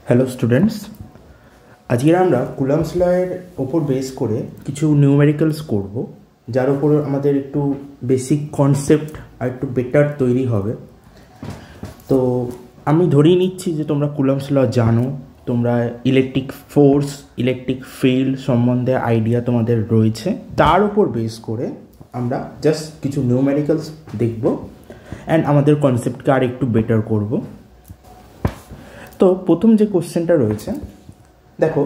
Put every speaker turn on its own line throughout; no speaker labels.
Hello students, আজকে আমরা কুলাম্বস লয়ের ওপর বেস করে কিছু নিউমেরিক্যালস করব, যার ওপর আমাদের একটু বেসিক কনসেপ্ট আর একটু বেটার তৈরি হবে। তো আমি ধরেই নিচ্ছি যে তোমরা কুলাম্বস ল জানো, তোমরা ইলেকট্রিক ফোর্স, ইলেকট্রিক ফিল্ড সম্বন্ধে আইডিয়া তোমাদের রয়েছে। তার উপর বেস করে আমরা জাস্ট কিছু নিউমেরিক্যালস দেখব অ্যান্ড আমাদের কনসেপ্টকে আর একটু বেটার করব। তো প্রথম যে কোশ্চেনটা রয়েছে, দেখো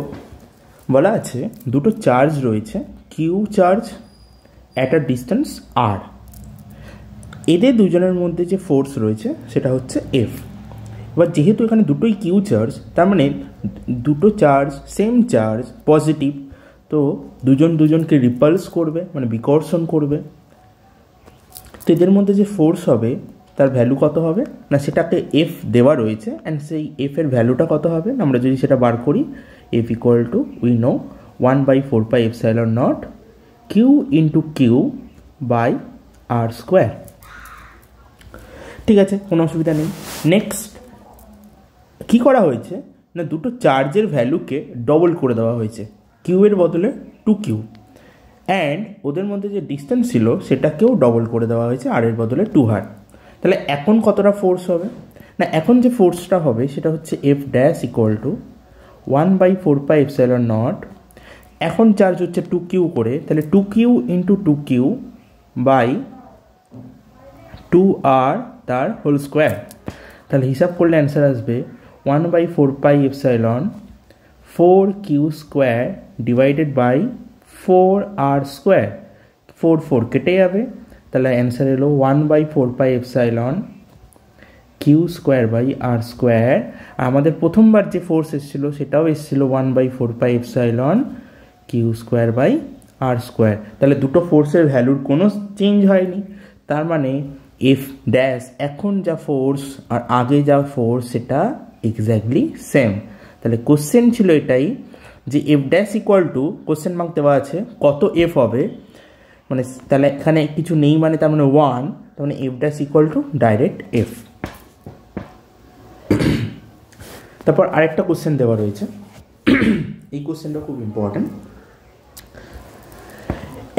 বলা আছে দুটো চার্জ রয়েছে, q charge at a distance r. এদের দুজনের মধ্যে যে ফোর্স রয়েছে সেটা হচ্ছে এফ। এবার যেহেতু এখানে দুটোই কিউ চার্জ, তার মানে দুটো চার্জ সেম চার্জ পজিটিভ, তো দুজন দুজনকে রিপালস করবে, মানে বিকর্ষণ করবে। তো এদের মধ্যে যে ফোর্স হবে তার ভ্যালু কত হবে না, সেটাকে এফ দেওয়া রয়েছে অ্যান্ড সেই এফের ভ্যালুটা কত হবে আমরা যদি সেটা বার করি, F equal to we know 1/4πε0 q into q by r square. ঠিক আছে, কোনো অসুবিধা নেই। নেক্সট কী করা হয়েছে না, দুটো চার্জের ভ্যালুকে ডবল করে দেওয়া হয়েছে, কিউয়ের বদলে 2q, অ্যান্ড ওদের মধ্যে যে ডিস্টেন্স ছিল সেটাকেও ডবল করে দেওয়া হয়েছে, আর এর বদলে 2r। তাহলে এখন কতটা ফোর্স হবে না, এখন যে ফোর্সটা হবে সেটা হচ্ছে এফ ড্যাশ ইকুয়াল টু 1/4πε0। এখন চার্জ হচ্ছে 2q করে, তাহলে 2q into 2q by 2r তার হোল স্কোয়ার। তাহলে হিসাব করলে অ্যান্সার আসবে 1/4πε 4q square divided by 4r square. 4 কেটে যাবে, তাহলে অ্যান্সার এলো 1/4πε q square by r square. আমাদের প্রথমবার যে ফোর্স এসেছিলো সেটাও এসেছিলো 1/4πε q square by r square. তাহলে দুটো ফোর্সের ভ্যালুর কোনো চেঞ্জ হয়নি, তার মানে এফ ড্যাশ এখন যা ফোর্স আর আগে যা ফোর্স সেটা এক্স্যাক্টলি সেম। তাহলে কোশ্চেন ছিল এটাই যে F dash equal to, question mark দেওয়া আছে কত এফ হবে, মানে তাহলে এখানে কিছু নেই, মানে তার মানে 1, তার মানে F dash equal to direct F. তারপর আরেকটা কোশ্চেন দেওয়া রয়েছে, এই কোশ্চেনটা খুব ইম্পর্টেন্ট।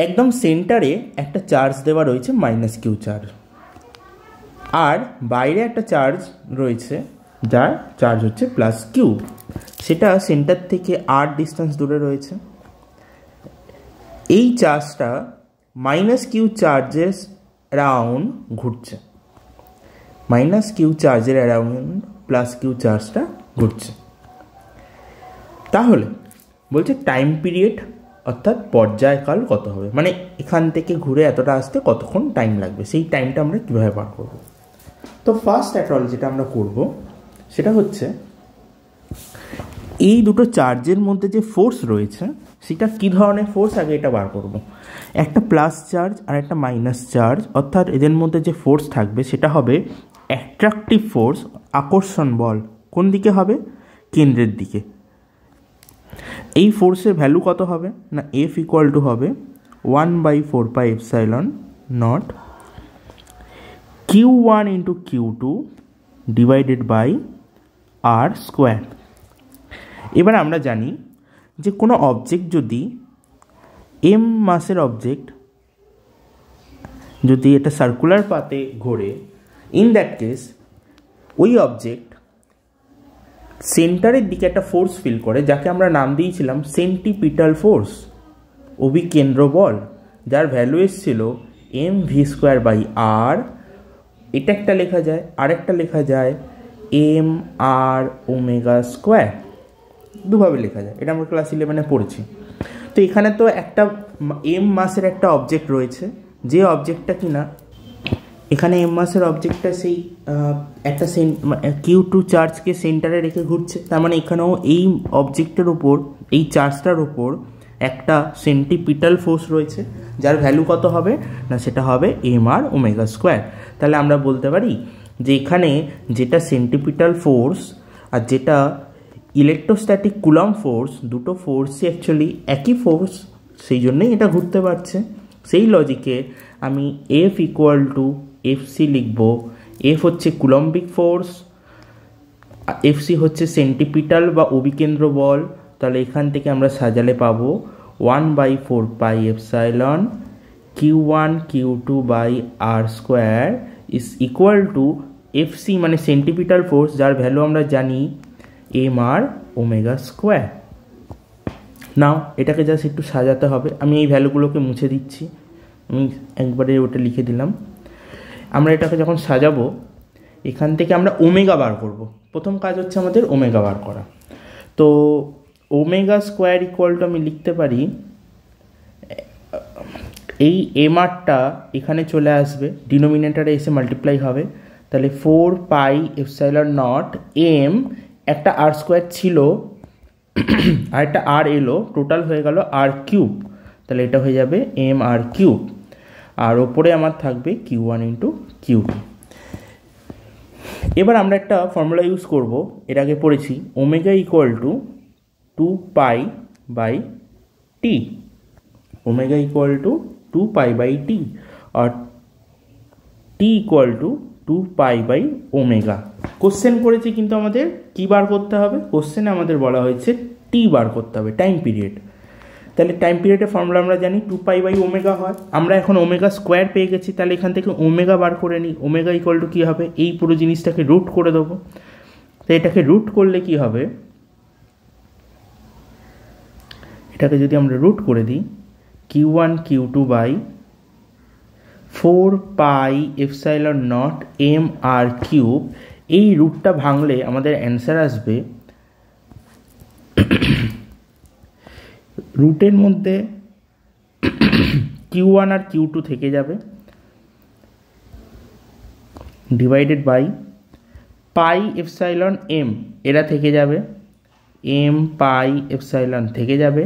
একদম সেন্টারে একটা চার্জ দেওয়া রয়েছে -q চার্জ, আর বাইরে একটা চার্জ রয়েছে যার চার্জ হচ্ছে +q, সেটা সেন্টার থেকে r ডিস্টেন্স দূরে রয়েছে। এই চার্জটা -q চার্জের অ্যারাউন্ড ঘুরছে, -q চার্জের অ্যারাউন্ড +q চার্জটা ঘুরছে। তাহলে বলছে টাইম পিরিয়ড অর্থাৎ পর্যায়কাল কত হবে, মানে এখান থেকে ঘুরে এতটা আসতে কতক্ষণ টাইম লাগবে, সেই টাইমটা আমরা কীভাবে বার করব। তো ফার্স্ট অ্যাট অল যেটা আমরা করব সেটা হচ্ছে এই দুটো চার্জের মধ্যে যে ফোর্স রয়েছে সেটা কী ধরনের ফোর্স, আগে এটা বার করব। একটা প্লাস চার্জ আর একটা মাইনাস চার্জ, অর্থাৎ এদের মধ্যে যে ফোর্স থাকবে সেটা হবে অ্যাট্রাকটিভ ফোর্স, আকর্ষণ বল। কোন দিকে হবে, কেন্দ্রের দিকে। এই ফোর্সের ভ্যালু কত হবে না, এফ ইকুয়াল টু হবে 1/4πε0 q1 into q2 divided by r square. এবার আমরা জানি যে কোনো অবজেক্ট যদি এম মাসের অবজেক্ট যদি এটা সার্কুলার পাতে ঘোরে, ইন দ্যাট কেস ওই অবজেক্ট সেন্টারের দিকে একটা ফোর্স ফিল করে, যাকে আমরা নাম দিয়েছিলাম সেন্টিপিটাল ফোর্স, অভিকেন্দ্র বল, যার ভ্যালু এসেছিল mv²/r। এটা একটা লেখা যায়, আরেকটা লেখা যায় mr², দুভাবে লেখা যায়, এটা আমরা ক্লাস 11-এ পড়েছি। তো এখানে তো একটা এম মাসের একটা অবজেক্ট রয়েছে, যে অবজেক্টটা কিনা এখানে এম মাসের অবজেক্টটা সেই একটা q2 চার্জকে সেন্টারে রেখে ঘুরছে, তার মানে এখানেও এই অবজেক্টের ওপর, এই চার্জটার ওপর একটা সেন্টিপিটাল ফোর্স রয়েছে, যার ভ্যালু কত হবে না, সেটা হবে mr²। তাহলে আমরা বলতে পারি যে এখানে যেটা সেন্টিপিটাল ফোর্স আর যেটা ইলেকট্রোস্ট্যাটিক কুলম্ব ফোর্স, দুটো ফোর্সই অ্যাকচুয়ালি একই ফোর্স, সেই জন্যই এটা ঘুরতে পারছে। সেই লজিকে আমি এফ ইকুয়াল টু এফসি লিখব। এফ হচ্ছে কুলম্বিক ফোর্স এফসি হচ্ছে সেন্টিপিটাল বা অভিকেন্দ্র বল, তাহলে এখান থেকে আমরা সাজালে পাবো 1/4 pi epsilon Q1 Q2 by r square is equal to FC মানে সেন্টিপিটাল ফোর্স, যার ভ্যালু আমরা জানি m r omega square. Now এটাকে জাস্ট একটু সাজাতে হবে, আমি এই ভ্যালুগুলোকে মুছে দিচ্ছি, আমি একবারে ওটা লিখে দিলাম। আমরা এটাকে যখন সাজাবো এখান থেকে আমরা ওমেগা বার করব। প্রথম কাজ হচ্ছে আমাদের ওমেগা বার করা। তো ওমেগা স্কোয়ার ইকুয়াল টু আমি লিখতে পারি, এই এম আরটা এখানে চলে আসবে, ডিনোমিনেটারে এসে মাল্টিপ্লাই হবে, তাহলে 4 পাই এপসাইলন নট এম, একটা আর স্কোয়ার ছিল আর একটা আর এলো, টোটাল হয়ে গেল আর কিউব, তাহলে এটা হয়ে যাবে এম আর কিউব, আর ওপরে আমার থাকবে Q1 ইন্টু Q2। এবার আমরা একটা ফর্মুলা ইউজ করব, এর আগে পড়েছি, omega equal to 2 pi by T, omega equal to 2 pi by T, আর T equal to 2 pi by omega. Question করেছি কিন্তু আমাদের কি বার করতে হবে, কোশ্চেনে আমাদের বলা হয়েছে টি বার করতে হবে, টাইম পিরিয়ড। তাহলে টাইম পিরিয়ডের ফর্মুলা আমরা জানি 2 পাই বাই ওমেগা হয়, আমরা এখন ওমেগা স্কোয়ার পেয়ে গেছি, তাহলে এখান থেকে ওমেগা বার করে নিই। ওমেগা ইকুয়াল টু কী হবে, এই পুরো জিনিসটাকে রুট করে দেবো, তো এটাকে রুট করলে কি হবে, এটাকে যদি আমরা রুট করে দিই Q1 Q2 by 4 pi epsilon naught m r cube, এই রুটটা ভাঙলে আমাদের অ্যান্সার আসবে, রুটের মধ্যে Q1 আর Q2 থেকে যাবে, divided by pi epsilon m, এরা থেকে যাবে, এম পাই এপসাইলন থেকে যাবে,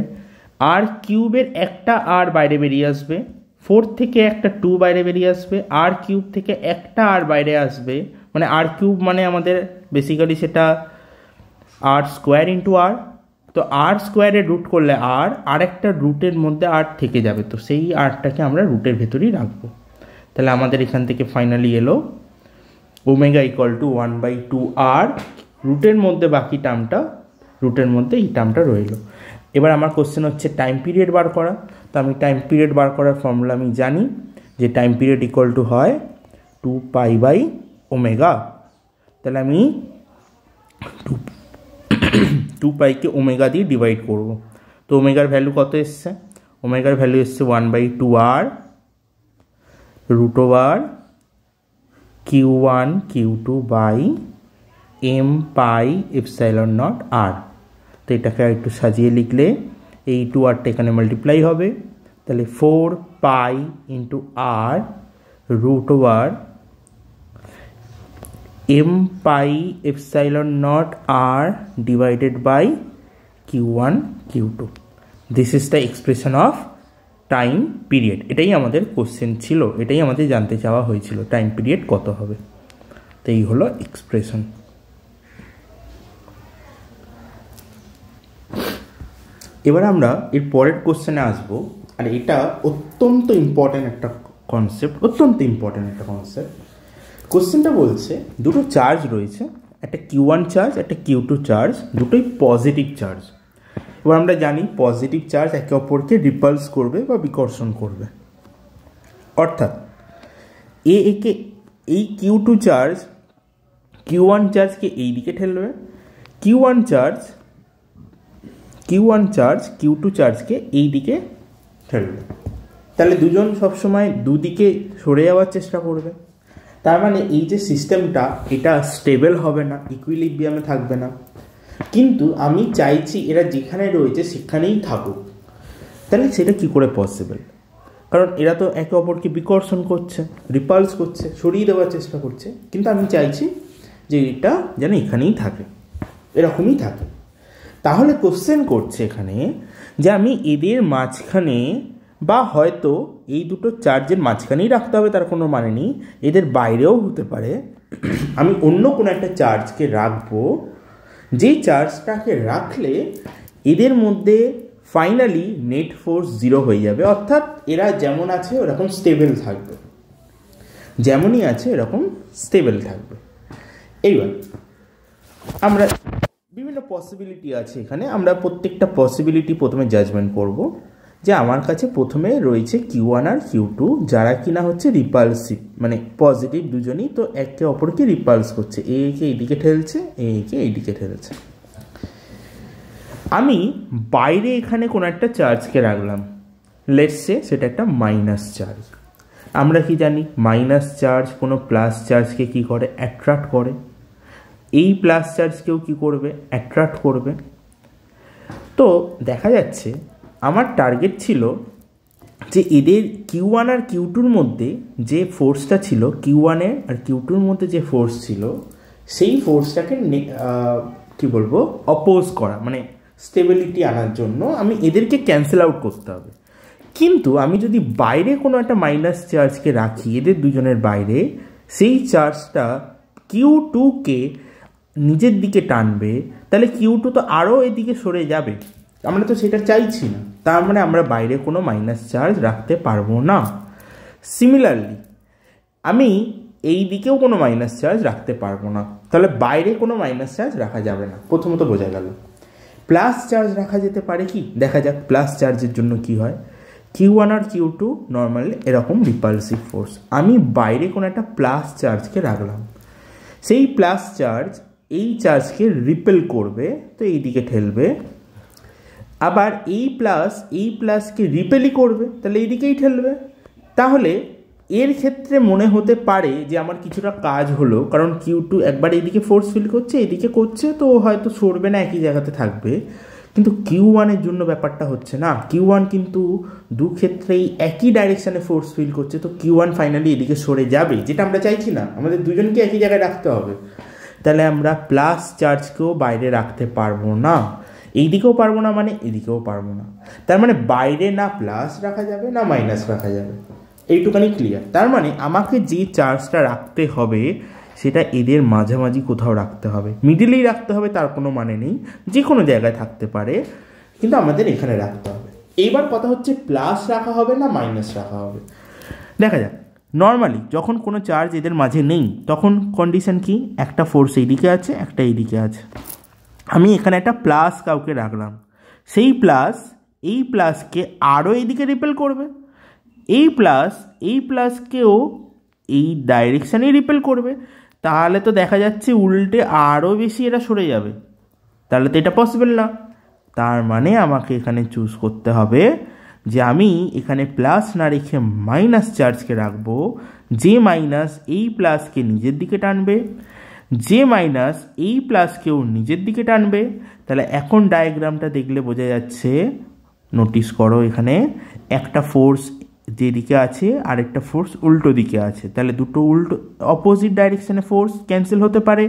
আর কিউবের একটা আর বাইরে বেরিয়ে আসবে, 4 থেকে একটা 2 বাইরে বেরিয়ে আসবে, আর কিউব থেকে একটা আর বাইরে আসবে, মানে আর কিউব মানে আমাদের বেসিক্যালি সেটা আর স্কোয়ার ইন্টু আর, তো আর স্কোয়ারে রুট করলে আর একটা রুটের মধ্যে আর থেকে যাবে, তো সেই আরটাকে আমরা রুটের ভেতরেই রাখবো। তাহলে আমাদের এখান থেকে ফাইনালি এলো ওমেগা ইকুয়াল টু 1/2 আর, রুটের মধ্যে বাকি টার্মটা, রুটের মধ্যে এই টার্মটা রইল। এবার আমার কোশ্চেন হচ্ছে টাইম পিরিয়ড বার করা, তো আমি টাইম পিরিয়ড বার করার ফর্মুলা আমি জানি যে টাইম পিরিয়ড ইকুয়াল টু হয় 2 পাই বাই ওমেগা, তাহলে আমি 2 পাইকে ওমেগা দিয়ে ডিভাইড করব, তো ওমেগার ভ্যালু কত এসছে, ওমেগার ভ্যালু এসছে 1/2 r root over Q1 Q2 by m pi epsilon naught r. তো এটাকে একটু সাজিয়ে লিখলে এই 2 আরটা এখানে মাল্টিপ্লাই হবে, তাহলে 4 pi into r root over m pi epsilon naught r divided by Q1 Q2। This is the expression of time period. এটাই আমাদের কোশ্চেন ছিল, এটাই আমাদের জানতে চাওয়া হয়েছিল টাইম পিরিয়ড কত হবে, তো এই হলো এক্সপ্রেশন। এবার আমরা এর পরের কোশ্চেনে আসবো, আর এটা অত্যন্ত ইম্পর্ট্যান্ট একটা কনসেপ্ট, অত্যন্ত ইম্পর্ট্যান্ট একটা কনসেপ্ট। কোশ্চেনটা বলছে দুটো চার্জ রয়েছে, একটা Q1 চার্জ, একটা Q2 চার্জ, দুটোই পজিটিভ চার্জ। এবার আমরা জানি পজিটিভ চার্জ একে অপরকে রিপালস করবে বা বিকর্ষণ করবে, অর্থাৎ একে এই Q2 চার্জ Q1 চার্জকে এই দিকে ঠেলবে, Q1 চার্জ Q2 চার্জকে এই দিকে ঠেলবে, তাহলে দুজন সবসময় দুদিকে সরে যাওয়ার চেষ্টা করবে, তার মানে এই যে সিস্টেমটা এটা স্টেবল হবে না, ইকুইলিব্রিয়ামে থাকবে না। কিন্তু আমি চাইছি এরা যেখানে রয়েছে সেখানেই থাকুক, তাহলে সেটা কি করে পসিবল, কারণ এরা তো একে অপরকে বিকর্ষণ করছে, রিপালস করছে, সরিয়ে দেওয়ার চেষ্টা করছে, কিন্তু আমি চাইছি যে এটা যেন এখানেই থাকে, এরকমই থাকে। তাহলে কোশ্চেন করছে এখানে যে আমি এদের মাঝখানে বা হয়তো এই দুটো চার্জের মাঝখানেই রাখতে হবে তার কোনো মানে নেই, এদের বাইরেও হতে পারে, আমি অন্য কোনো একটা চার্জকে রাখবো, যে চার্জটাকে রাখলে এদের মধ্যে ফাইনালি নেট ফোর্স 0 হয়ে যাবে, অর্থাৎ এরা যেমন আছে ওরকম স্টেবল থাকবে, যেমনই আছে এরকম স্টেবল থাকবে। এইবার আমরা বিভিন্ন পসিবিলিটি আছে এখানে, আমরা প্রত্যেকটা পসিবিলিটি প্রথমে জাজমেন্ট করব। যে আমার কাছে প্রথমে রয়েছে Q1 আর Q2, যারা কিনা হচ্ছে রিপালসিভ, মানে পজিটিভ দুজনই, তো একে অপরকে রিপালস করছে, এ কে এইদিকে ঠেলছে, এ কে এইদিকে ঠেলছে। আমি বাইরে এখানে কোনো একটা চার্জকে রাখলাম, লেটস সে সেটা একটা মাইনাস চার্জ। আমরা কি জানি মাইনাস চার্জ কোনো প্লাস চার্জকে কি করে, অ্যাট্রাক্ট করে। এই প্লাস চার্জকেও কি করবে, অ্যাট্রাক্ট করবে। তো দেখা যাচ্ছে আমার টার্গেট ছিল যে এদের Q1 আর Q2-র মধ্যে যে ফোর্সটা ছিল, Q1 আর Q2-র মধ্যে যে ফোর্স ছিল, সেই ফোর্সটাকে কি বলবো, অপোজ করা, মানে স্টেবিলিটি আনার জন্য আমি এদেরকে ক্যান্সেল আউট করতে হবে। কিন্তু আমি যদি বাইরে কোনো একটা মাইনাস চার্জকে রাখি এদের দুজনের বাইরে, সেই চার্জটা Q2-কে নিজের দিকে টানবে, তাহলে Q2 তো আরও এদিকে সরে যাবে। আমরা তো সেটা চাইছি না, তার মানে আমরা বাইরে কোনো মাইনাস চার্জ রাখতে পারবো না। সিমিলারলি আমি এই দিকেও কোনো মাইনাস চার্জ রাখতে পারবো না, তাহলে বাইরে কোনো মাইনাস চার্জ রাখা যাবে না। প্রথমত বোঝা গেল। প্লাস চার্জ রাখা যেতে পারে কি, দেখা যাক প্লাস চার্জের জন্য কি হয়। Q1 আর Q2 নর্মালি এরকম রিপালসিভ ফোর্স, আমি বাইরে কোনো একটা প্লাস চার্জকে রাখলাম, সেই প্লাস চার্জ এই চার্জকে রিপেল করবে, তো এই দিকে ঠেলবে। আবার এই প্লাসকে রিপেলই করবে, তাহলে এই দিকেই ঠেলবে। তাহলে এর ক্ষেত্রে মনে হতে পারে যে আমার কিছুটা কাজ হলো, কারণ Q2 একবার এইদিকে ফোর্স ফিল করছে, এইদিকে করছে, তো হয়তো সরবে না, একই জায়গাতে থাকবে। কিন্তু Q1-এর জন্য ব্যাপারটা হচ্ছে না। Q1 কিন্তু দু ক্ষেত্রেই একই ডাইরেকশানে ফোর্স ফিল করছে, তো Q1 ফাইনালি এদিকে সরে যাবে, যেটা আমরা চাইছি না। আমাদের দুজনকে একই জায়গায় রাখতে হবে। তাহলে আমরা প্লাস চার্জকেও বাইরে রাখতে পারবো না, এইদিকেও পারবো না, মানে এদিকেও পারবো না। তার মানে বাইরে না প্লাস রাখা যাবে না মাইনাস রাখা যাবে, এইটুখানি ক্লিয়ার। তার মানে আমাকে যে চার্জটা রাখতে হবে সেটা এদের মাঝামাঝি কোথাও রাখতে হবে, মিডিলেই রাখতে হবে তার কোনো মানে নেই, যে কোনো জায়গায় থাকতে পারে, কিন্তু আমাদের এখানে রাখতে হবে। এইবার কথা হচ্ছে প্লাস রাখা হবে না মাইনাস রাখা হবে। দেখা যাক, নর্মালি যখন কোনো চার্জ এদের মাঝে নেই তখন কন্ডিশন কি, একটা ফোর্স এইদিকে আছে, একটা এইদিকে আছে। আমি এখানে একটা প্লাস কাউকে রাখলাম, সেই এই প্লাসকে আরও এইদিকে রিপেল করবে, এই প্লাসকেও এই ডাইরেকশানেই রিপেল করবে। তাহলে তো দেখা যাচ্ছে উল্টে আরও বেশি এরা সরে যাবে, তাহলে তো এটা পসিবল না। তার মানে আমাকে এখানে চুজ করতে হবে যে আমি এখানে প্লাস না রেখে মাইনাস চার্জকে রাখবো, যে মাইনাস এই প্লাসকে নিজের দিকে টানবে, যে মাইনাস এই প্লাসকেও নিজের দিকে টানবে। তাহলে এখন ডায়াগ্রামটা দেখলে বোঝা যাচ্ছে, নোটিস করো এখানে একটা ফোর্স যেদিকে আছে আর একটা ফোর্স উল্টো দিকে আছে, তাহলে দুটো উল্টো অপোজিট ডাইরেকশানে ফোর্স ক্যান্সেল হতে পারে।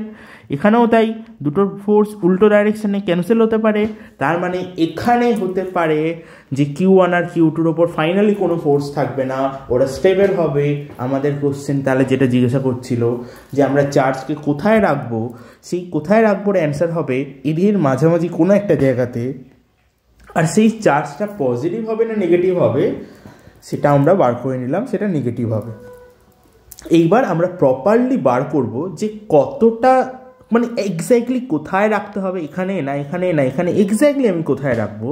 এখানেও তাই, দুটো ফোর্স উল্টো ডাইরেকশানে ক্যান্সেল হতে পারে। তার মানে এখানে হতে পারে যে Q1 আর Q2-র ওপর ফাইনালি কোনো ফোর্স থাকবে না, ওরা স্টেবল হবে। আমাদের কোশ্চেন তাহলে যেটা জিজ্ঞাসা করছিল যে আমরা চার্জকে কোথায় রাখবো, সেই কোথায় রাখবোর অ্যান্সার হবে এদের মাঝামাঝি কোনো একটা জায়গাতে। আর সেই চার্জটা পজিটিভ হবে না নেগেটিভ হবে সেটা আমরা বার করে নিলাম, সেটা নেগেটিভ হবে। এইবার আমরা প্রপারলি বার করব যে কতটা, মানে এক্স্যাক্টলি কোথায় রাখতে হবে, এখানে না এখানে না এখানে, এক্স্যাক্টলি আমি কোথায় রাখবো।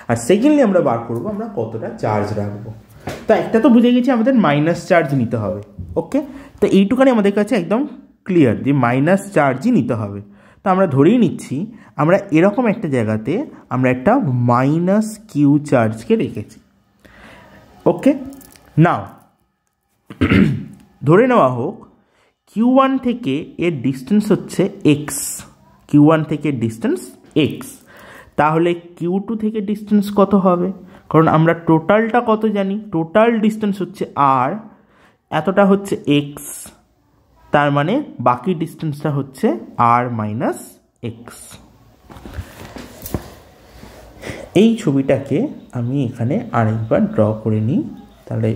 আর সেকেন্ডলি আমরা বার করব আমরা কতটা চার্জ রাখবো। তো একটা তো বুঝে গেছি আমাদের মাইনাস চার্জ নিতে হবে, ওকে। তো এইটুখানি আমাদের কাছে একদম ক্লিয়ার যে মাইনাস চার্জই নিতে হবে। তো আমরা ধরেই নিচ্ছি আমরা এরকম একটা জায়গাতে আমরা একটা মাইনাস কিউ চার্জকে রেখেছি, ওকে। নাও ধরে নেওয়া হোক Q1 থেকে এর ডিস্টেন্স হচ্ছে x, Q1 থেকে ডিস্টেন্স x, তাহলে Q2 থেকে ডিস্টেন্স কত হবে? কারণ আমরা টোটালটা কত জানি, টোটাল ডিস্টেন্স হচ্ছে r, এতটা হচ্ছে x, তার মানে বাকি ডিস্টেন্সটা হচ্ছে r মাইনাস x। এই ছবিটাকে আমি এখানে আরেকবার ড্র করে নিই, তাহলে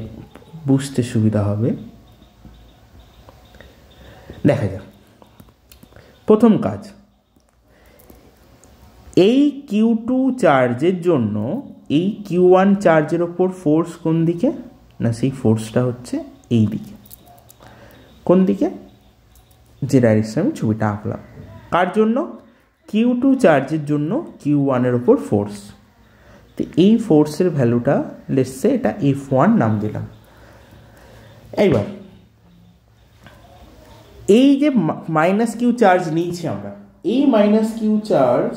বুঝতে সুবিধা হবে। দেখা যাক, প্রথম কাজ, এই Q2 চার্জের জন্য এই Q1 চার্জের ওপর ফোর্স কোন দিকে না, সেই ফোর্সটা হচ্ছে এই দিকে। কোন দিকে? যে ডাইরেকশনে আমি ছবিটা আঁকলাম কার জন্য? Q2 চার্জের জন্য Q1 এর ওপর ফোর্স। তো এই ফোর্সের ভ্যালুটা লেটস সে এটা F1 নাম দিলাম। এইবার এই যে মাইনাস কিউ চার্জ নিয়েছি আমরা, এই মাইনাস কিউ চার্জ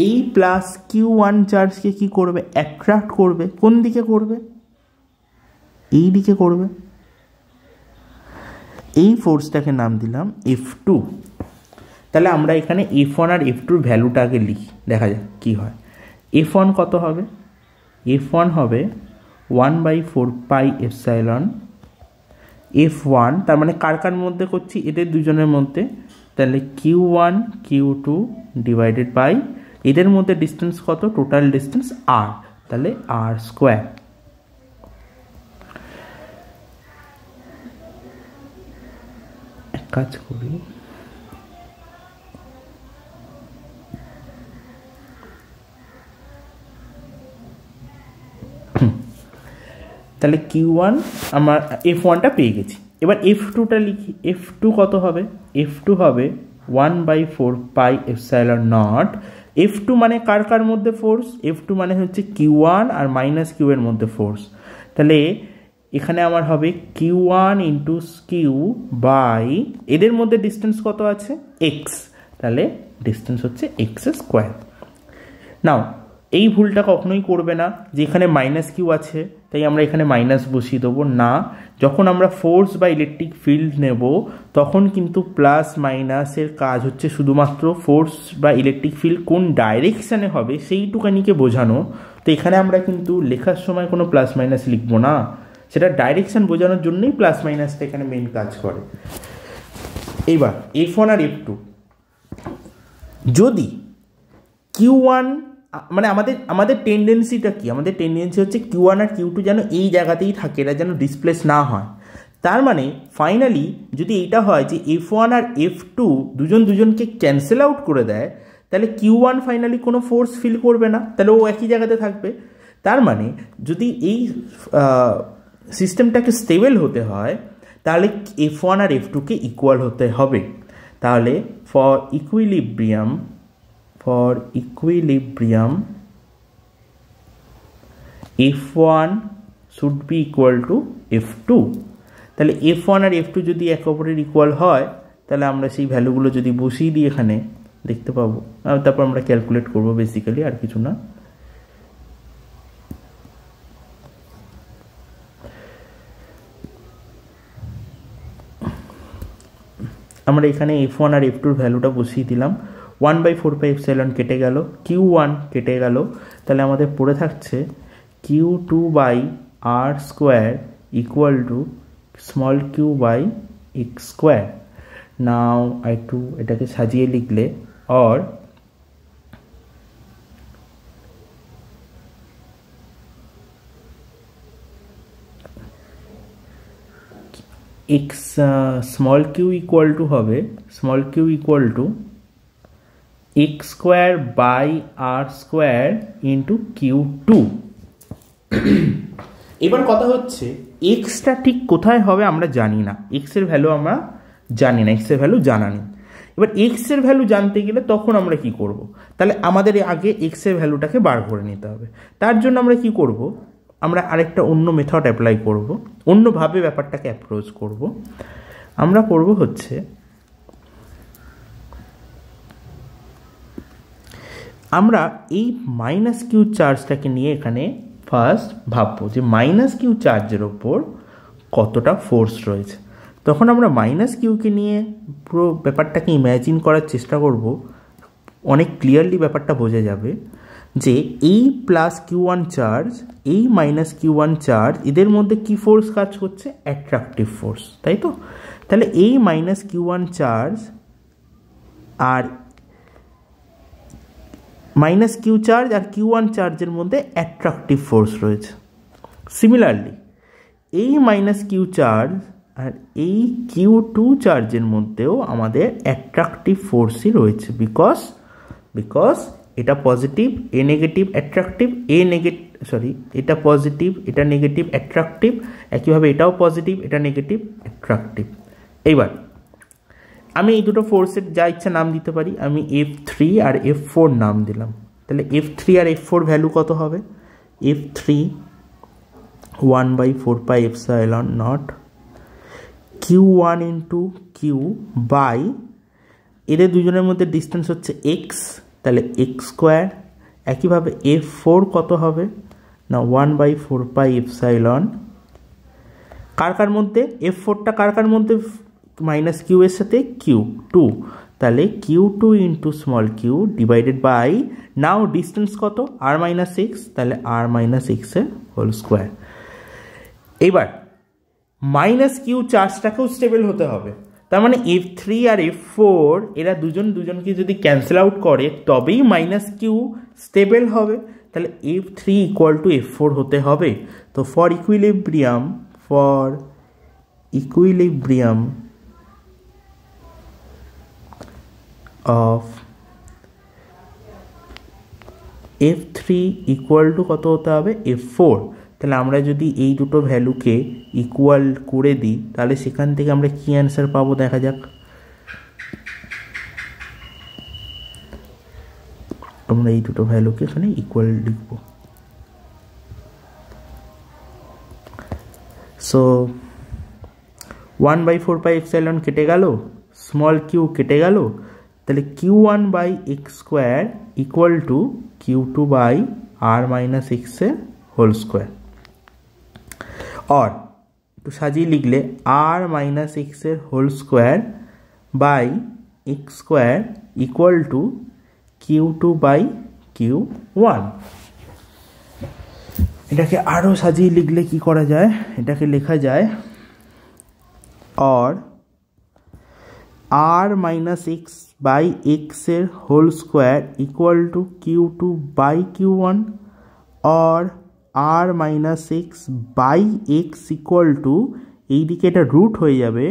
এই প্লাস Q1 চার্জকে কি করবে? অ্যাট্রাক্ট করবে। কোন দিকে করবে? এই দিকে করবে। এই ফোর্সটাকে নাম দিলাম F2। তাহলে আমরা এখানে F1 আর F2 ভ্যালুটা আগে লিখি, দেখা যাক কী হয়। F1 কত হবে? F1 হবে 1/4 পাই এপসাইলন F1, তার মানে কার কার মধ্যে করছি? এদের দুজনের মধ্যে। তাহলে Q1 Q2 ডিভাইডেড বাই এদের মধ্যে ডিস্টেন্স কত? টোটাল ডিস্টেন্স R, তাহলে R স্কোয়ার। এক কাজ করি, তাহলে Q1 আমার F1টা পেয়ে গেছি। এবার F2টা লিখি। F2 কত হবে? F2 হবে 1/4 পাই এপসাইলন নট। F2 মানে কার কার মধ্যে ফোর্স? F2 মানে হচ্ছে Q1 আর মাইনাস কিউ এর মধ্যে ফোর্স। তাহলে এখানে আমার হবে Q1 ইন্টু কিউ বাই এদের মধ্যে ডিস্টেন্স কত আছে? X, তাহলে ডিস্টেন্স হচ্ছে X স্কোয়ার। নাও এই ভুলটা কখনোই করবে না যে এখানে মাইনাস কিউ আছে তাই আমরা এখানে মাইনাস বসিয়ে দেবো না। যখন আমরা ফোর্স বা ইলেকট্রিক ফিল্ড নেব তখন কিন্তু প্লাস মাইনাসের কাজ হচ্ছে শুধুমাত্র ফোর্স বা ইলেকট্রিক ফিল্ড কোন ডাইরেকশানে হবে সেইটুকানিকে বোঝানো। তো এখানে আমরা কিন্তু লেখার সময় কোনো প্লাস মাইনাস লিখবো না, সেটা ডাইরেকশান বোঝানোর জন্যই প্লাস মাইনাসটা এখানে মেন কাজ করে। এইবার F1 আর F2 যদি Q1 মানে আমাদের টেন্ডেন্সিটা কি? আমাদের টেন্ডেন্সি হচ্ছে Q1 আর Q2 যেন এই জায়গাতেই থাকে, এরা যেন ডিসপ্লেস না হয়। তার মানে ফাইনালি যদি এইটা হয় যে F1 আর F2 দুজনকে ক্যান্সেল আউট করে দেয়, তাহলে Q1 ফাইনালি কোনো ফোর্স ফিল করবে না, তাহলে ও একই জায়গাতে থাকবে। তার মানে যদি এই সিস্টেমটাকে স্টেবল হতে হয় তাহলে F1 আর F2কে ইকুয়াল হতে হবে। তাহলে for equilibrium F1 should be equal to F2। তাহলে F1 আর F2 যদি একে অপরের ইকুয়াল হয় তাহলে আমরা সেই ভ্যালুগুলো যদি বসিয়ে দিই এখানে দেখতে পাবো, তারপর আমরা ক্যালকুলেট করবো বেসিক্যালি, আর কিছু না। আমরা এখানে F1 আর F2 ভ্যালুটা বসিয়ে দিলাম। 1/4 পাই এপসাইলন কেটে গেল, Q1 কেটে গেল, তাহলে আমাদের পড়ে থাকছে Q2 by R square equal to small q by X square. Now একটু এটাকে সাজিয়ে লিখলে और X small q equal to হবে X square by R square into Q2। এবার কথা হচ্ছে এক্সটা ঠিক কোথায় হবে আমরা জানি না, এক্সের ভ্যালু আমরা জানি না, এক্সের ভ্যালু জানা নেই। এবার এক্সের ভ্যালু জানতে গেলে তখন আমরা কি করব? তাহলে আমাদের আগে এক্সের ভ্যালুটাকে বার করে নিতে হবে। তার জন্য আমরা কি করব? আমরা আরেকটা অন্য মেথড অ্যাপ্লাই করব, অন্যভাবে ব্যাপারটাকে অ্যাপ্রোচ করব। আমরা করব হচ্ছে আমরা এই মাইনাস কিউ চার্জটাকে নিয়ে এখানে ফার্স্ট ভাববো যে মাইনাস কিউ চার্জের ওপর কতটা ফোর্স রয়েছে। তখন আমরা মাইনাস কিউকে নিয়ে পুরো ব্যাপারটাকে ইম্যাজিন করার চেষ্টা করব, অনেক ক্লিয়ারলি ব্যাপারটা বোঝা যাবে যে এই প্লাস Q1 চার্জ, এই মাইনাস Q1 চার্জ, এদের মধ্যে কি ফোর্স কাজ করছে? অ্যাট্রাকটিভ ফোর্স, তাই তো? তাহলে এই মাইনাস Q1 চার্জ আর মাইনাস কিউ চার্জ আর Q1 চার্জের মধ্যে অ্যাট্রাকটিভ ফোর্স রয়েছে। সিমিলারলি এই মাইনাস কিউ চার্জ আর এই Q2 চার্জের মধ্যেও আমাদের অ্যাট্রাকটিভ ফোর্সই রয়েছে, বিকজ এটা পজিটিভ, এ নেগেটিভ অ্যাট্রাকটিভ, এটা পজিটিভ, এটা নেগেটিভ অ্যাট্রাকটিভ, একইভাবে এটাও পজিটিভ, এটা নেগেটিভ অ্যাট্রাকটিভ। এইবার আমি এই দুটো ফোর্সের যা ইচ্ছা নাম দিতে পারি, আমি F3 আর F4 নাম দিলাম। তাহলে F3 আর F4 ভ্যালু কত হবে? F3 1/4πε0 Q1 into q by, এদের দুজনের মধ্যে ডিস্টেন্স হচ্ছে x, তাহলে x²। একইভাবে F4 কত হবে না 1/4πε, কার কার মধ্যে? F4টা কার কার মধ্যে? মাইনাস কিউ এর সাথে Q2, তাহলে Q2 into small q divided by, now distance কত? r-x, তাহলে r-x এর হোল স্কোয়ার। এইবার মাইনাস কিউ চার্জটাকেও স্টেবল হতে হবে, তার মানে F3 আর F4 এরা দুজনকে যদি ক্যান্সেল আউট করে তবেই মাইনাস কিউ স্টেবল হবে। তাহলে F3 ইকুয়াল টু F4 হতে হবে। তো for equilibrium of F3 equal to কত হতে হবে? F4। তাহলে আমরা যদি এই দুটো ভ্যালুকে ইকুয়াল করে দিই তাহলে সেখান থেকে আমরা কি অ্যান্সার পাবো দেখা যাক। আমরা এই দুটো ভ্যালুকে এখানে ইকুয়াল লিখব। সো 1/4πε কেটে গেল, স্মল কিউ কেটে গেল, তাহলে Q1/x² ইকুয়াল টু Q2/r-x এর হোল স্কোয়ার। और একটু সাজিয়ে লিখলে r-x এর whole square by x² equal to Q2/Q1। এটাকে আরও সাজিয়ে লিখলে কি করা যায়? এটাকে লেখা যায় और r-x/x এর whole square equal to Q2/Q1 और r-x/x ইকুয়াল টু, এইদিকে এটা রুট হয়ে যাবে,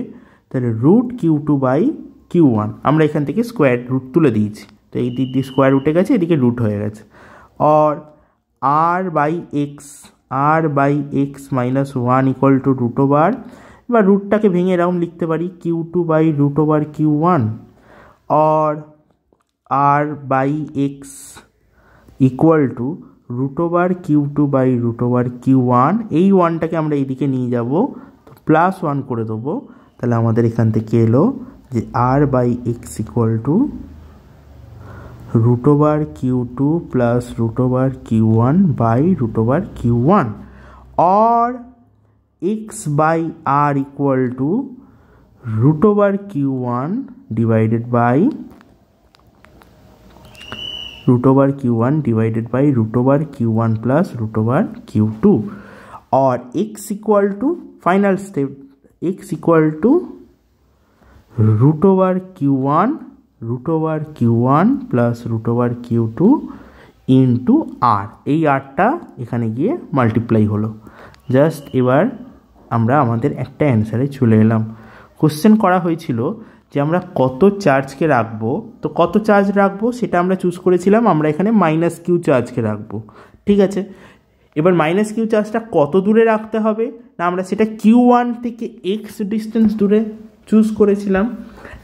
তাহলে রুট Q2/Q1। আমরা এখান থেকে স্কোয়ার রুট তুলে দিয়েছি, তো এই দিক দিয়ে স্কোয়ার উঠে গেছে, এদিকে রুট হয়ে গেছে। और r/x minus 1 equal to root over, বা রুটটাকে ভেঙে রাউন্ড লিখতে পারি Q2/√Q1 और r/x ইকুয়াল টু √Q2/√Q1। এই ওয়ানটাকে আমরা এইদিকে নিয়ে যাব, তো প্লাস 1 করে দেবো, তাহলে আমাদের এখান থেকে এলো যে r/x equal to √Q2 plus √Q1/√Q1 और x/r equal to √Q1 divided by √Q1 plus √Q2 और x equal to final step x equal to √Q1 plus √Q2 into r। এই আরটা এখানে গিয়ে মাল্টিপ্লাই হলো। জাস্ট এবার আমরা আমাদের একটা অ্যান্সারে চলে এলাম। কোশ্চেন করা হয়েছিল যে আমরা কত চার্জকে রাখবো, তো কত চার্জ রাখবো সেটা আমরা চুজ করেছিলাম, আমরা এখানে মাইনাস কিউ চার্জকে রাখবো। ঠিক আছে, এবার মাইনাস কিউ চার্জটা কত দূরে রাখতে হবে না, আমরা সেটা Q1 থেকে x ডিস্টেন্স দূরে চুজ করেছিলাম।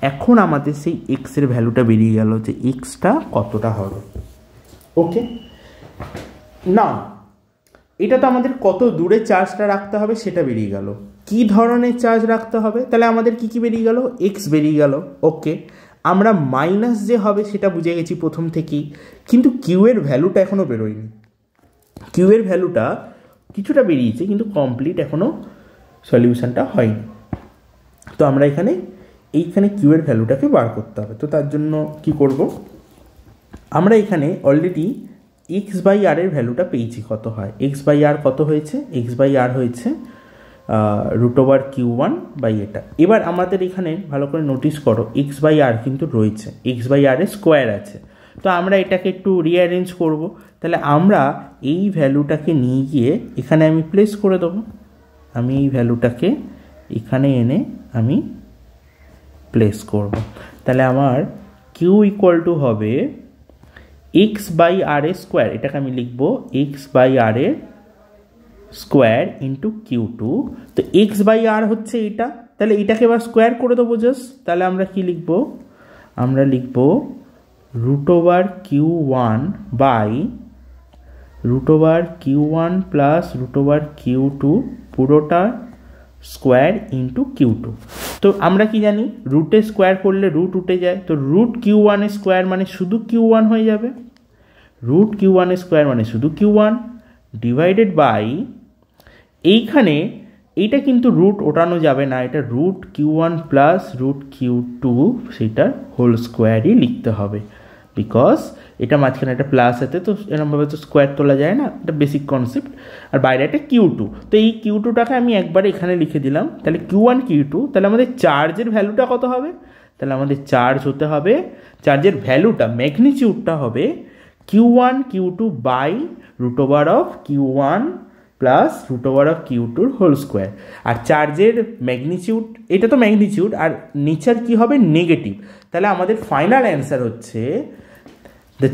এখন আমাদের সেই x এর ভ্যালুটা বেরিয়ে গেল যে xটা কতটা হবে। ওকে, না এটা তো আমাদের কত দূরে চার্জটা রাখতে হবে সেটা বেরিয়ে গেল। কি ধরনের চার্জ রাখতে হবে, তাহলে আমাদের কি বেরিয়ে গেল? x বেরিয়ে গেল। ওকে, আমরা মাইনাস যে হবে সেটা বুঝে গেছি প্রথম থেকেই, কিন্তু কিউ এর ভ্যালুটা এখনও বেরোয়নি। কিউ এর ভ্যালুটা কিছুটা বেরিয়েছে কিন্তু কমপ্লিট এখনও সলিউশনটা হয়নি। তো আমরা এইখানে কিউ এর ভ্যালুটাকে বার করতে হবে। তো তার জন্য কি করব, আমরা এখানে অলরেডি x/r এর ভ্যালুটা পেয়েছি কত হয়। x/r কত হয়েছে? x/r হয়েছে √Q1 বাই এটা। এবার আমাদের এখানে ভালো করে নোটিস করো x/r কিন্তু রয়েছে, x/r এর স্কোয়ার আছে। তো আমরা এটাকে একটু রিঅ্যারেঞ্জ করব। তাহলে আমরা এই ভ্যালুটাকে নিয়ে গিয়ে এখানে আমি প্লেস করে দেবো। আমি এই ভ্যালুটাকে এখানে এনে আমি প্লেস করব। তাহলে আমার কিউ ইকুয়াল টু হবে x/r এর স্কোয়ার, এটাকে আমি লিখব x/r এর স্কোয়ার ইন্টু Q2। তো x/r হচ্ছে এটা, তাহলে এটাকে এবার স্কোয়ার করে দেবো জাস্ট। তাহলে আমরা কি লিখব, আমরা লিখব √Q1 by √Q1 plus √Q2 পুরোটা স্কোয়ার ইন্টু Q2। তো আমরা কি জানি, রুটে স্কোয়ার করলে রুট উঠে যায়, তো √Q1 স্কোয়ার মানে শুধু Q1 হয়ে যাবে, √Q1 স্কোয়ার মানে শুধু Q1 ডিভাইডেড বাই, এইখানে এইটা কিন্তু রুট ওঠানো যাবে না, এটা √Q1 প্লাস √Q2 সেটার হোল স্কোয়ারই লিখতে হবে, বিকজ এটা মাঝখানে একটা প্লাস আছে, তো এরকমভাবে তো স্কোয়ার তোলা যায় না, এটা বেসিক কনসেপ্ট। আর বাইরে একটা Q2, তো এই Q2টাকে আমি একবারে এখানে লিখে দিলাম। তাহলে Q1 Q2, তাহলে আমাদের চার্জের ভ্যালুটা কত হবে, তাহলে আমাদের চার্জ হতে হবে, চার্জের ভ্যালুটা ম্যাগনিটিউডটা হবে Q1 Q2 by √Q1 plus √Q2 whole square. আর চার্জের ম্যাগনিটিউড, এটা তো ম্যাগনিটিউড, আর নিচের কি হবে নেগেটিভ। তাহলে আমাদের ফাইনাল অ্যান্সার হচ্ছে the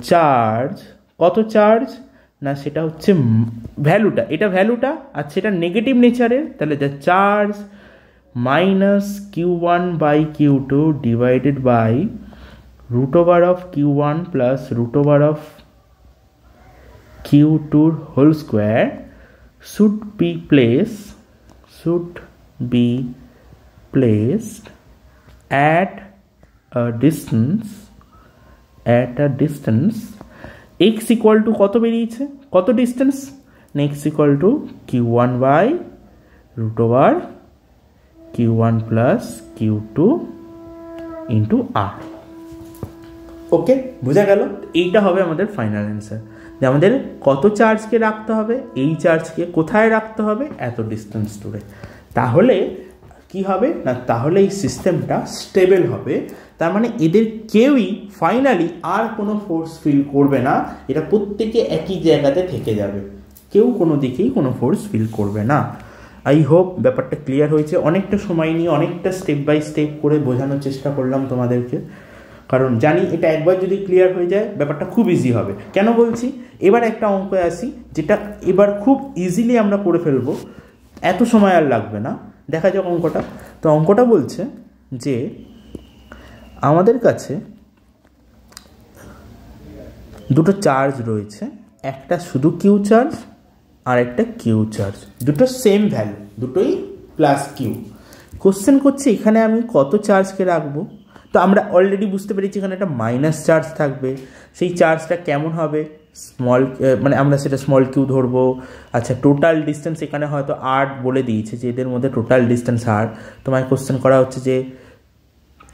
charge কত চার্জ না, সেটা হচ্ছে ভ্যালুটা, এটা ভ্যালুটা, আর সেটা নেগেটিভ নেচারের, তাহলে the charge minus Q1 by Q2 divided by √Q1 plus √Q2 whole square should be placed at a distance x equal to কত বেরিয়েছে, কত ডিস্টেন্স না, x equal to Q1 by √Q1 plus Q2 into R। ওকে, বোঝা গেল? এইটা হবে আমাদের final answer, যে আমাদের কত চার্জকে রাখতে হবে, এই চার্জকে কোথায় রাখতে হবে, এত ডিস্টেন্স দূরে। তাহলে কি হবে না, তাহলে এই সিস্টেমটা স্টেবল হবে, তার মানে এদের কেউই ফাইনালি আর কোনো ফোর্স ফিল করবে না, এটা প্রত্যেকে একই জায়গাতে থেকে যাবে, কেউ কোনো দিকেই কোনো ফোর্স ফিল করবে না। আই হোপ ব্যাপারটা ক্লিয়ার হয়েছে। অনেকটা সময় নিয়ে অনেকটা স্টেপ বাই স্টেপ করে বোঝানোর চেষ্টা করলাম তোমাদেরকে, কারণ জানি এটা একবার যদি ক্লিয়ার হয়ে যায় ব্যাপারটা খুব ইজি হবে। কেন বলছি, এবার একটা অঙ্কে আসি যেটা এবার খুব ইজিলি আমরা করে ফেলবো, এত সময় আর লাগবে না। দেখা যাক অঙ্কটা। তো অঙ্কটা বলছে যে আমাদের কাছে দুটো চার্জ রয়েছে, একটা শুধু কিউ চার্জ আর একটা কিউ চার্জ, দুটো সেম ভ্যালু, দুটোই প্লাস কিউ। কোশ্চেন করছে এখানে আমি কত চার্জকে রাখবো। তো আমরা অলরেডি বুঝতে পেরেছি এখানে একটা মাইনাস চার্জ থাকবে, সেই চার্জটা কেমন হবে, স্মল, মানে আমরা সেটা স্মল কিউ ধরবো। আচ্ছা, টোটাল ডিস্টেন্স এখানে হয়তো 8 বলে দিয়েছে, যে এদের মধ্যে টোটাল ডিস্টেন্স 8। তোমায় কোশ্চেন করা হচ্ছে যে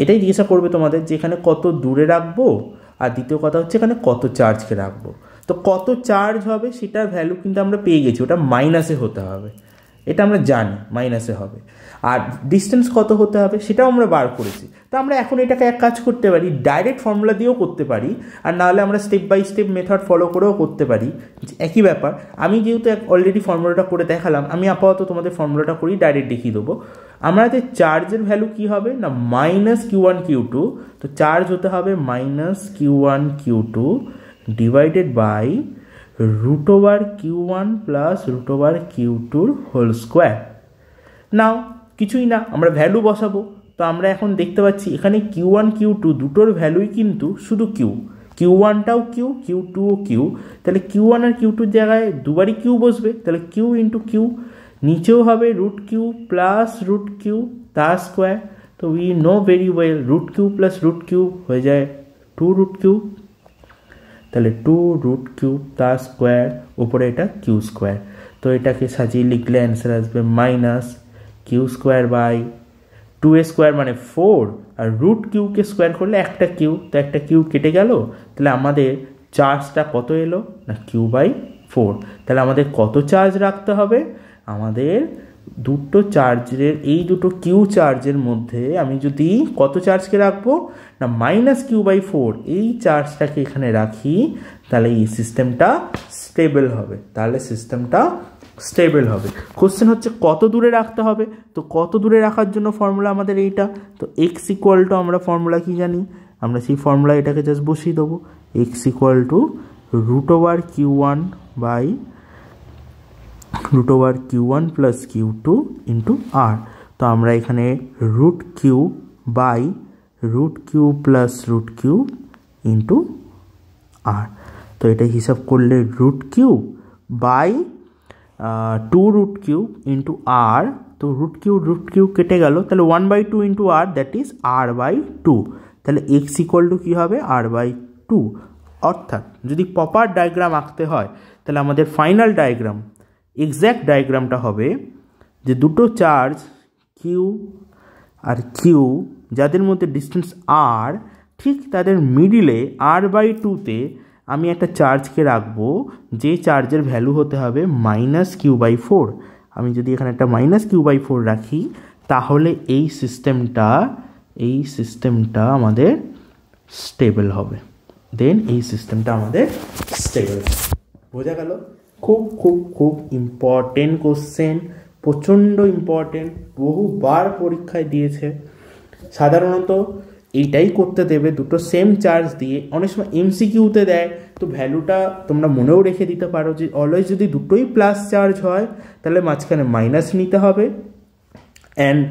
এটাই জিজ্ঞাসা করবে তোমাদের যে এখানে কত দূরে রাখবো, আর দ্বিতীয় কথা হচ্ছে এখানে কত চার্জকে রাখবো। তো কত চার্জ হবে সেটার ভ্যালু কিন্তু আমরা পেয়ে গেছি, ওটা মাইনাসে হতে হবে, এটা আমরা জানি মাইনাসে হবে। আর ডিস্টেন্স কত হতে হবে সেটাও আমরা বার করেছি। তো আমরা এখন এটাকে এক কাজ করতে পারি, ডাইরেক্ট ফর্মুলা দিয়েও করতে পারি, আর নাহলে আমরা step by step method follow করেও করতে পারি, একই ব্যাপার। আমি যেহেতু অলরেডি ফর্মুলাটা করে দেখালাম, আমি আপাতত তোমাদের ফর্মুলাটা করেই ডাইরেক্ট দেখিয়ে দেবো। আমাদের চার্জের ভ্যালু কি হবে না, -Q1 Q2, তো চার্জ হতে হবে -Q1 Q2 divided by √Q1 plus √Q2 whole square. Now কিছুই না, আমরা ভ্যালু বসাবো। তো আমরা এখন দেখতে পাচ্ছি এখানে Q1 Q2 দুটোর ভ্যালুই কিন্তু শুধু কিউ, Q1টাও কিউ, Q2ও কিউ, তাহলে Q1 আর Q2 জায়গায় দুবারই কিউ বসবে, তাহলে কিউ ইন্টু কিউ, নিচেও হবে √Q প্লাস √Q তার স্কোয়ার। তো we know very well √Q plus √Q হয়ে যায় 2√Q, তাহলে 2√Q তার স্কোয়ার, উপরে এটা কিউ স্কোয়ার। তো এটাকে সাজিয়ে লিখলে অ্যান্সার আসবে -Q² বাই 2a স্কোয়ার মানে 4, আর √Qকে স্কোয়ার করলে একটা কিউ, তো একটা কিউ কেটে গেল। তাহলে আমাদের চার্জটা কত এলো না Q/4। তাহলে আমাদের কত চার্জ রাখতে হবে, আমাদের দুটো চার্জের, এই দুটো কিউ চার্জের মধ্যে আমি যদি কত চার্জকে রাখবো না -Q/4, এই চার্জটাকে এখানে রাখি, তাহলে এই সিস্টেমটা স্টেবল হবে, কোশ্চেন হচ্ছে কত দূরে রাখতে হবে। তো কত দূরে রাখার জন্য ফর্মুলা আমাদের এইটা, তো x ইকুয়াল টু, আমরা ফর্মুলা কি জানি, আমরা সেই ফর্মুলা এটাকে জাস্ট বসিয়ে দেবো, x equal to √Q1 by root over Q1 plus Q2 into r. তো আমরা এখানে root q by root q plus root q into r. তো এটা হিসাব করলে root q by 2 root q into r. তো রুট কিউ কেটে গেল, তাহলে 1/2 into R, that is r/2। তাহলে এক্স ইকুয়াল টু কী হবে, r/2। অর্থাৎ যদি প্রপার ডায়াগ্রাম আঁকতে হয় তাহলে আমাদের ফাইনাল ডায়াগ্রাম, এক্স্যাক্ট ডায়াগ্রামটা হবে যে দুটো চার্জ কিউ আর কিউ যাদের মধ্যে ডিস্টেন্স আর, ঠিক তাদের মিডিলে r/2তে আমি একটা চার্জকে রাখবো যে চার্জের ভ্যালু হতে হবে -q/4। আমি যদি এখানে একটা -q/4 রাখি তাহলে এই সিস্টেমটা আমাদের স্টেবল হবে। দেন এই সিস্টেমটা আমাদের স্টেবল। বোঝা গেল? খুব খুব খুব ইম্পর্টেন্ট কোশ্চেন, প্রচণ্ড ইম্পর্টেন্ট, বহুবার পরীক্ষায় দিয়েছে। সাধারণত এইটাই করতে দেবে, দুটো সেম চার্জ দিয়ে। অনেক সময় এমসিকিউতে দেয়, তো ভ্যালুটা তোমরা মনেও রেখে দিতে পারো যে অলওয়েজ যদি দুটোই প্লাস চার্জ হয় তাহলে মাঝখানে মাইনাস নিতে হবে। অ্যান্ড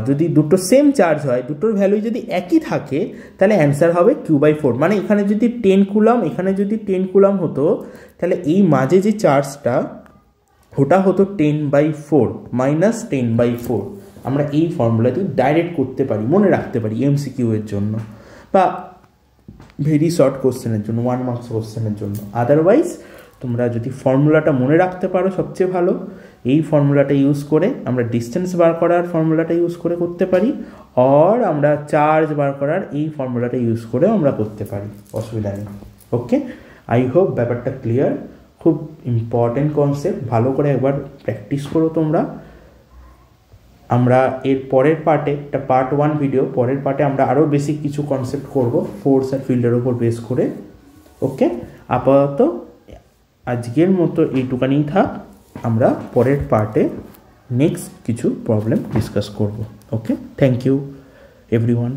যদি দুটো সেম চার্জ হয়, দুটোর ভ্যালু যদি একই থাকে তাহলে অ্যান্সার হবে q/4। মানে এখানে যদি 10 কুলম, এখানে যদি 10 কুলম হতো তাহলে এই মাঝে যে চার্জটা ওটা হতো 10/4 -10/4। আমরা এই ফর্মুলাটি ডাইরেক্ট করতে পারি, মনে রাখতে পারি এমসিকিউ এর জন্য বা ভেরি শর্ট কোশ্চেনের জন্য, 1 মার্কস কোশ্চেনের জন্য। আদারওয়াইজ তোমরা যদি ফর্মুলাটা মনে রাখতে পারো সবচেয়ে ভালো। এই ফর্মুলাটা ইউজ করে আমরা ডিস্টেন্স বার করার ফর্মুলাটা ইউজ করে করতে পারি, আর আমরা চার্জ বার করার এই ফর্মুলাটা ইউজ করে আমরা করতে পারি, অসুবিধা নেই। ওকে, আই হোপ ব্যাপারটা ক্লিয়ার। খুব ইম্পর্টেন্ট কনসেপ্ট, ভালো করে একবার প্র্যাকটিস করো তোমরা। আমরা এর পরের পার্টে, এটা পার্ট 1 ভিডিও, পরের পার্টে আমরা আরও বেসিক কিছু কনসেপ্ট করব ফোর্স আর ফিল্ডের ওপর বেস করে। ওকে, আপাতত আজকের মতো এইটুকানিই থাক। আমরা পরের পার্টে নেক্সট কিছু প্রবলেম ডিসকাস করব। ওকে, থ্যাংক ইউ এভরিওয়ান।